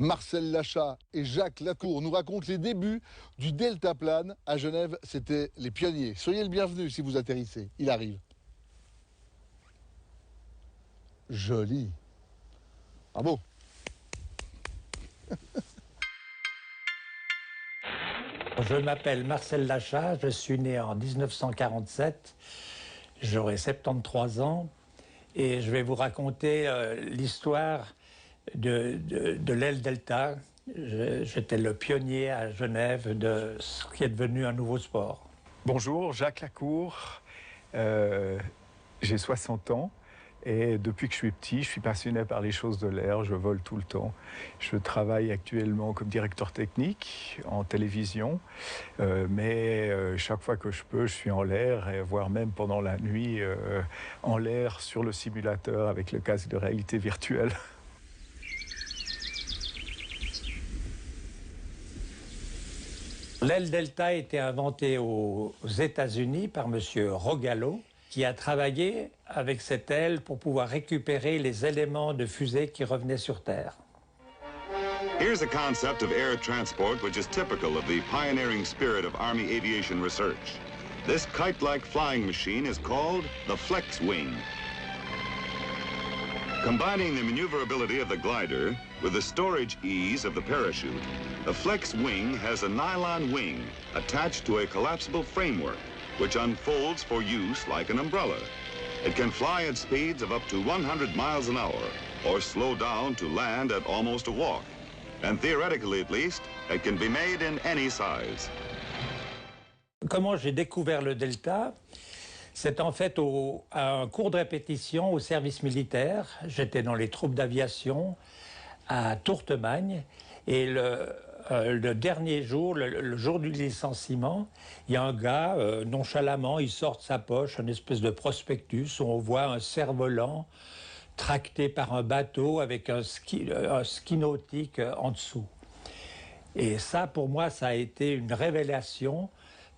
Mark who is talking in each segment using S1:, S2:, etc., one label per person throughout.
S1: Marcel Lachat et Jacques Lacour nous racontent les débuts du deltaplane. À Genève, c'était les pionniers. Soyez le bienvenu si vous atterrissez. Il arrive. Joli. Bravo.
S2: Je m'appelle Marcel Lachat, je suis né en 1947, j'aurai 73 ans et je vais vous raconter l'histoire de l'aile delta. J'étais le pionnier à Genève de ce qui est devenu un nouveau sport.
S3: Bonjour, Jacques Lacour, j'ai 60 ans. Et depuis que je suis petit, je suis passionné par les choses de l'air, je vole tout le temps. Je travaille actuellement comme directeur technique en télévision, mais chaque fois que je peux, je suis en l'air, et voire même pendant la nuit, en l'air sur le simulateur avec le casque de réalité virtuelle.
S2: L'aile delta a été inventée aux États-Unis par M. Rogallo, qui a travaillé avec cette aile pour pouvoir récupérer les éléments de fusée qui revenaient sur Terre.
S4: Here's a concept of air transport which is typical of the pioneering spirit of Army aviation research. This kite-like flying machine is called the flex wing. Combining the maneuverability of the glider with the storage ease of the parachute, the flex wing has a nylon wing attached to a collapsible framework which unfolds for use like an umbrella. It can fly at speeds of up to 100 miles an hour or slow down to land at almost a walk. And theoretically at least, it can be made in any size.
S2: Comment j'ai découvert le delta? C'est en fait à un cours de répétition au service militaire. J'étais dans les troupes d'aviation à Tourtemagne et le dernier jour, le jour du licenciement, il y a un gars, nonchalamment, il sort de sa poche une espèce de prospectus où on voit un cerf-volant tracté par un bateau avec un ski nautique en dessous. Et ça, pour moi, ça a été une révélation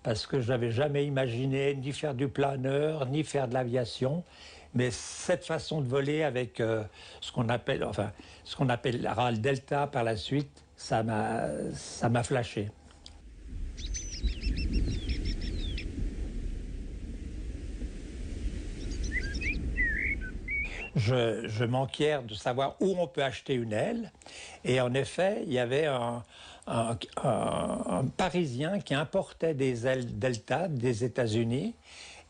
S2: parce que je n'avais jamais imaginé ni faire du planeur, ni faire de l'aviation. Mais cette façon de voler avec ce qu'on appellera le delta par la suite, ça m'a flashé. Je m'enquiers de savoir où on peut acheter une aile. Et en effet, il y avait un Parisien qui importait des ailes delta des États-Unis.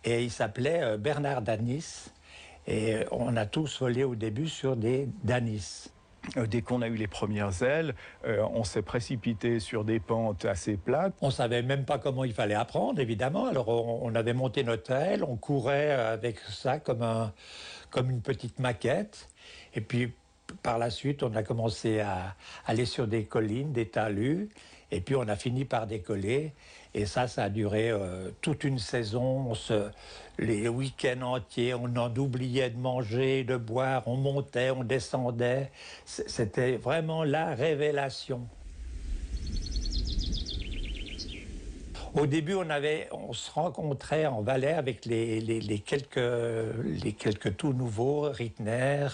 S2: Et il s'appelait Bernard Danis. Et on a tous volé au début sur des Danis.
S3: Dès qu'on a eu les premières ailes, on s'est précipité sur des pentes assez plates.
S2: On ne savait même pas comment il fallait apprendre, évidemment. Alors on avait monté notre aile, on courait avec ça comme une petite maquette. Et puis par la suite, on a commencé à aller sur des collines, des talus. Et puis on a fini par décoller. Et ça a duré toute une saison. Les week-ends entiers, on en oubliait de manger, de boire. On montait, on descendait. C'était vraiment la révélation. Au début, on se rencontrait en Valais avec les quelques tout nouveaux, Rittner,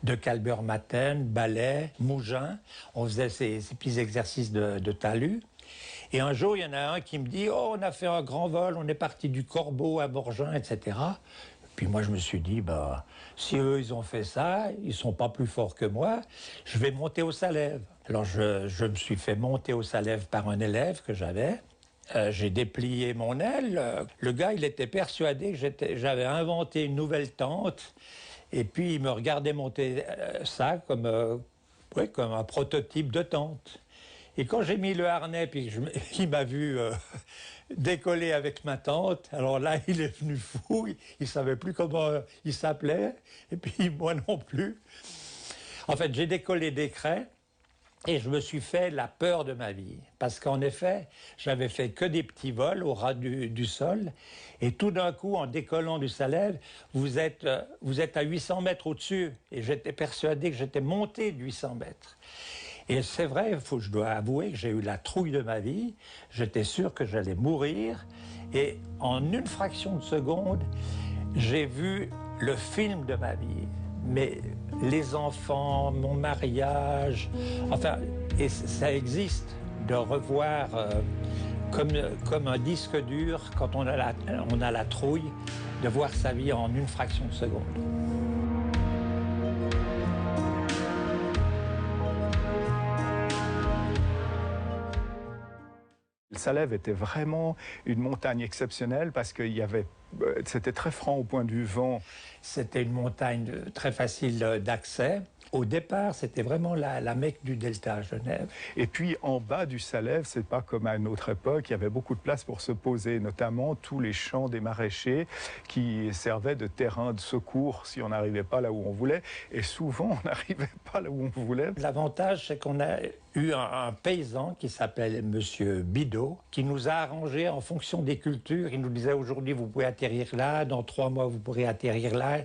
S2: de Kalber-Matten, Ballet, Mougin. On faisait ces petits exercices de talus. Et un jour, il y en a un qui me dit « Oh, on a fait un grand vol, on est parti du Corbeau à Morgin, etc. » Puis moi, je me suis dit bah, « Si eux, ils ont fait ça, ils sont pas plus forts que moi, je vais monter au Salève. » Alors, je me suis fait monter au Salève par un élève que j'avais. J'ai déplié mon aile. Le gars, il était persuadé que j'avais inventé une nouvelle tente. Et puis, il me regardait monter ça comme un prototype de tente. Et quand j'ai mis le harnais, puis il m'a vu décoller avec ma tente, alors là, il est venu fou, il ne savait plus comment il s'appelait, et puis moi non plus. En fait, j'ai décollé des craies, et je me suis fait la peur de ma vie. Parce qu'en effet, j'avais fait que des petits vols au ras du sol, et tout d'un coup, en décollant du Salève, vous êtes à 800 mètres au-dessus, et j'étais persuadé que j'étais monté de 800 mètres. Et c'est vrai, je dois avouer que j'ai eu la trouille de ma vie. J'étais sûr que j'allais mourir. Et en une fraction de seconde, j'ai vu le film de ma vie. Mais les enfants, mon mariage, enfin, et ça existe de revoir comme un disque dur, quand on a la trouille, de voir sa vie en une fraction de seconde.
S3: Le Salève était vraiment une montagne exceptionnelle parce que c'était très franc au point du vent.
S2: C'était une montagne très facile d'accès. Au départ, c'était vraiment la Mecque du delta à Genève.
S3: Et puis en bas du Salève, c'est pas comme à une autre époque, il y avait beaucoup de place pour se poser, notamment tous les champs des maraîchers qui servaient de terrain de secours si on n'arrivait pas là où on voulait. Et souvent, on n'arrivait pas là où on voulait.
S2: L'avantage, c'est qu'on a eu un paysan qui s'appelle Monsieur Bidot, qui nous a arrangé en fonction des cultures. Il nous disait aujourd'hui, vous pouvez atterrir là, dans 3 mois, vous pourrez atterrir là.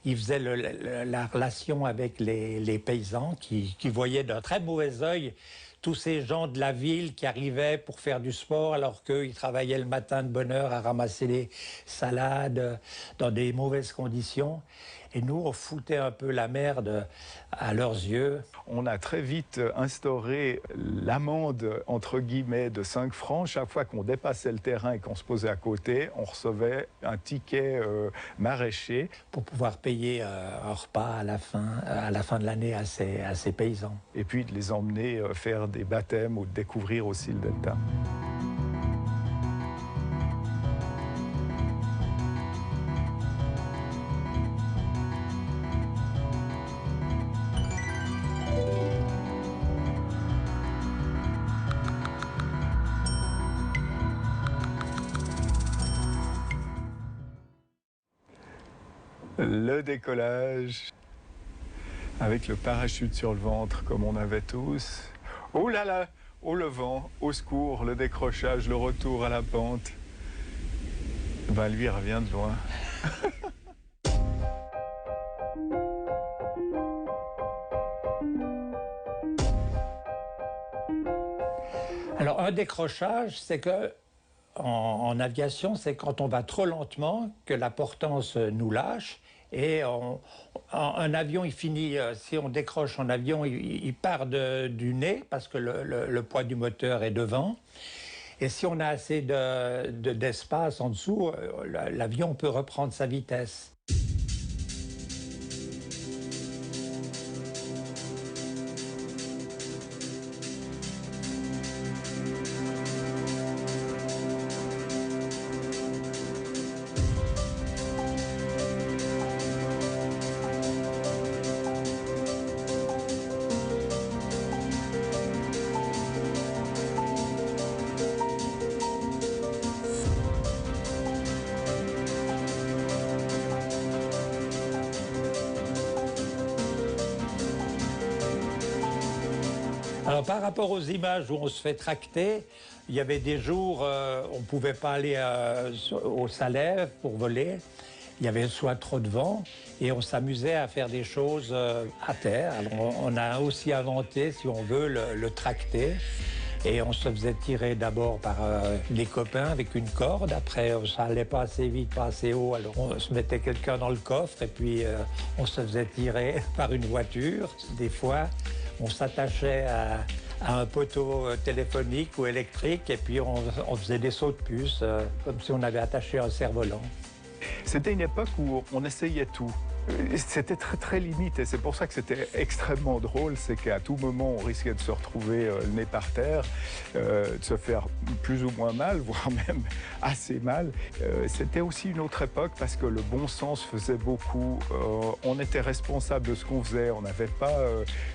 S2: Il faisait la relation avec les paysans qui voyaient d'un très mauvais œil tous ces gens de la ville qui arrivaient pour faire du sport alors qu'eux, ils travaillaient le matin de bonne heure à ramasser les salades dans des mauvaises conditions. Et nous, on foutait un peu la merde à leurs yeux.
S3: On a très vite instauré l'amende, entre guillemets, de 5 francs. Chaque fois qu'on dépassait le terrain et qu'on se posait à côté, on recevait un ticket maraîcher.
S2: Pour pouvoir payer un repas à la fin de l'année à ces paysans.
S3: Et puis de les emmener faire des baptêmes ou de découvrir aussi le delta. Le décollage, avec le parachute sur le ventre comme on avait tous. Oh là là, oh le vent, au secours, le décrochage, le retour à la pente. Ben lui, il revient de loin.
S2: Alors un décrochage, c'est que en aviation, c'est quand on va trop lentement que la portance nous lâche. Et un avion, il finit, si on décroche en avion, il part du nez parce que le poids du moteur est devant. Et si on a assez d'espace en dessous, l'avion peut reprendre sa vitesse. Alors, par rapport aux images où on se fait tracter, il y avait des jours, on ne pouvait pas aller au Salève pour voler. Il y avait soit trop de vent et on s'amusait à faire des choses à terre. Alors, on a aussi inventé, si on veut, le tracter. Et on se faisait tirer d'abord par des copains avec une corde. Après, ça allait pas assez vite, pas assez haut. Alors on se mettait quelqu'un dans le coffre et puis on se faisait tirer par une voiture. Des fois, on s'attachait à un poteau téléphonique ou électrique et puis on faisait des sauts de puce, comme si on avait attaché un cerf-volant.
S3: C'était une époque où on essayait tout. C'était très très limite et c'est pour ça que c'était extrêmement drôle, c'est qu'à tout moment on risquait de se retrouver le nez par terre, de se faire plus ou moins mal, voire même assez mal. C'était aussi une autre époque parce que le bon sens faisait beaucoup. On était responsable de ce qu'on faisait, on n'avait pas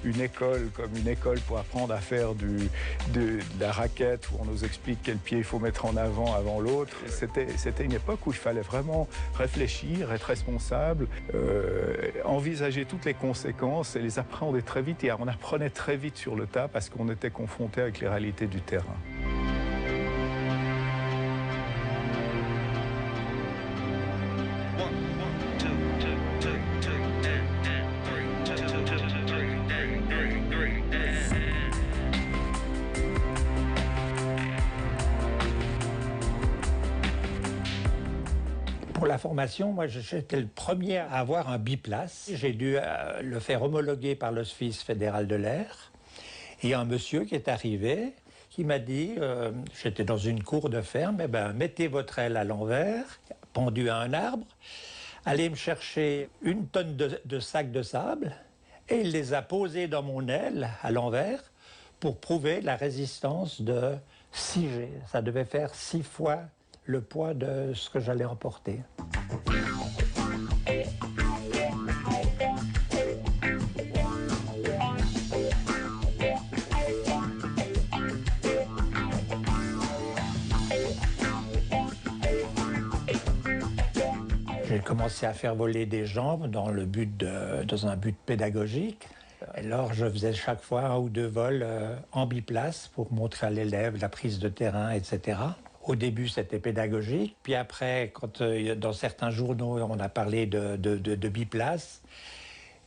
S3: une école comme une école pour apprendre à faire de la raquette où on nous explique quel pied il faut mettre en avant l'autre. C'était une époque où il fallait vraiment réfléchir, être responsable, envisager toutes les conséquences et les appréhender très vite. Et on apprenait très vite sur le tas parce qu'on était confronté avec les réalités du terrain.
S2: Pour la formation, moi, j'étais le premier à avoir un biplace. J'ai dû le faire homologuer par l'Office fédéral de l'air. Et il y a un monsieur qui est arrivé, qui m'a dit, j'étais dans une cour de ferme, eh ben, mettez votre aile à l'envers, pendue à un arbre, allez me chercher 1 tonne de sacs de sable, et il les a posés dans mon aile à l'envers pour prouver la résistance de 6 G. Ça devait faire 6 fois le poids de ce que j'allais emporter. J'ai commencé à faire voler des gens dans un but pédagogique. Alors, je faisais chaque fois 1 ou 2 vols en biplace pour montrer à l'élève la prise de terrain, etc. Au début, c'était pédagogique. Puis après, quand dans certains journaux, on a parlé de biplace,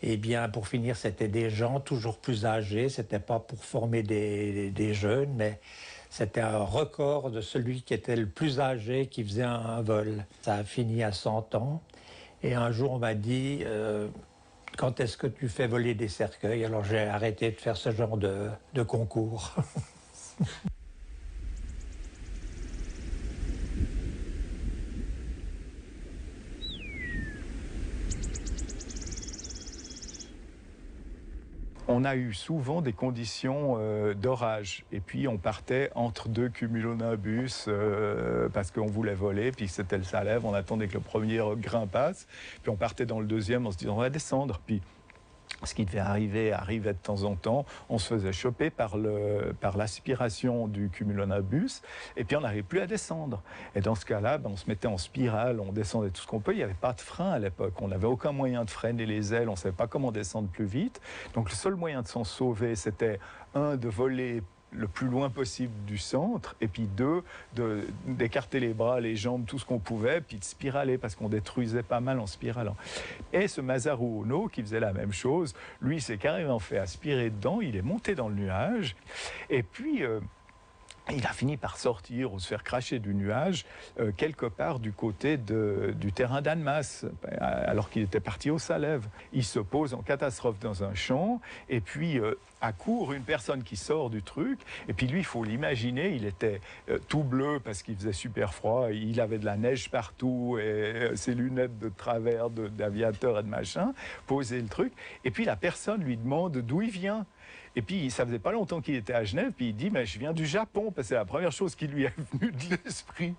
S2: eh bien, pour finir, c'était des gens toujours plus âgés. C'était pas pour former des jeunes, mais c'était un record de celui qui était le plus âgé qui faisait un vol. Ça a fini à 100 ans. Et un jour, on m'a dit... quand est-ce que tu fais voler des cercueils? Alors j'ai arrêté de faire ce genre de concours.
S3: On a eu souvent des conditions d'orage. Et puis, on partait entre 2 cumulonimbus parce qu'on voulait voler. Puis, c'était le Salève. On attendait que le premier grain passe. Puis, on partait dans le deuxième en se disant, on va descendre. Puis, ce qui devait arrivait de temps en temps. On se faisait choper par l'aspiration du cumulonimbus. Et puis, on n'arrivait plus à descendre. Et dans ce cas-là, on se mettait en spirale. On descendait tout ce qu'on peut. Il n'y avait pas de frein à l'époque. On n'avait aucun moyen de freiner les ailes. On ne savait pas comment descendre plus vite. Donc, le seul moyen de s'en sauver, c'était, 1, de voler le plus loin possible du centre, et puis 2, d'écarter les bras, les jambes, tout ce qu'on pouvait, puis de spiraler, parce qu'on détruisait pas mal en spiralant. Et ce Masaru Ono, qui faisait la même chose, lui s'est carrément fait aspirer dedans, il est monté dans le nuage, et puis... il a fini par sortir ou se faire cracher du nuage quelque part du côté du terrain d'Annemasse, alors qu'il était parti au Salève. Il se pose en catastrophe dans un champ, et puis accourt une personne qui sort du truc, et puis lui, il faut l'imaginer, il était tout bleu parce qu'il faisait super froid, il avait de la neige partout, et ses lunettes de travers d'aviateur et de machin, poser le truc, et puis la personne lui demande d'où il vient. Et puis, ça faisait pas longtemps qu'il était à Genève, puis il dit, mais je viens du Japon, parce que c'est la première chose qui lui est venue de l'esprit.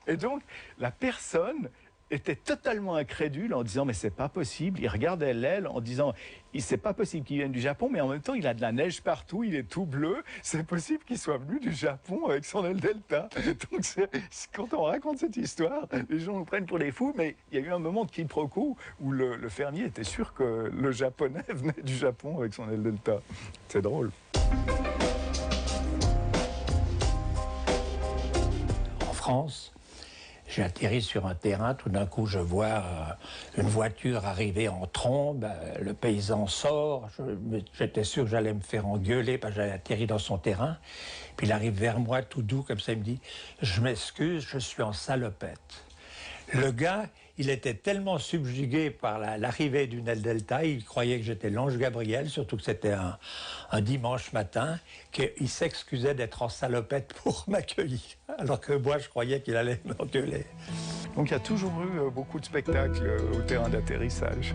S3: Et donc, la personne était totalement incrédule en disant, mais c'est pas possible. Il regardait l'aile en disant, c'est pas possible qu'il vienne du Japon, mais en même temps, il a de la neige partout, il est tout bleu. C'est possible qu'il soit venu du Japon avec son aile delta. Donc, quand on raconte cette histoire, les gens nous prennent pour des fous, mais il y a eu un moment de quiproquo où le fermier était sûr que le japonais venait du Japon avec son aile delta. C'est drôle.
S2: En France, j'ai atterri sur un terrain, tout d'un coup je vois une voiture arriver en trombe, le paysan sort, j'étais sûr que j'allais me faire engueuler parce que j'avais atterri dans son terrain, puis il arrive vers moi tout doux comme ça, il me dit « Je m'excuse, je suis en salopette ». Le gars, il était tellement subjugué par l'arrivée d'une aile delta, il croyait que j'étais l'ange Gabriel, surtout que c'était un dimanche matin, qu'il s'excusait d'être en salopette pour m'accueillir, alors que moi, je croyais qu'il allait m'engueuler.
S3: Donc il y a toujours eu beaucoup de spectacles au terrain d'atterrissage.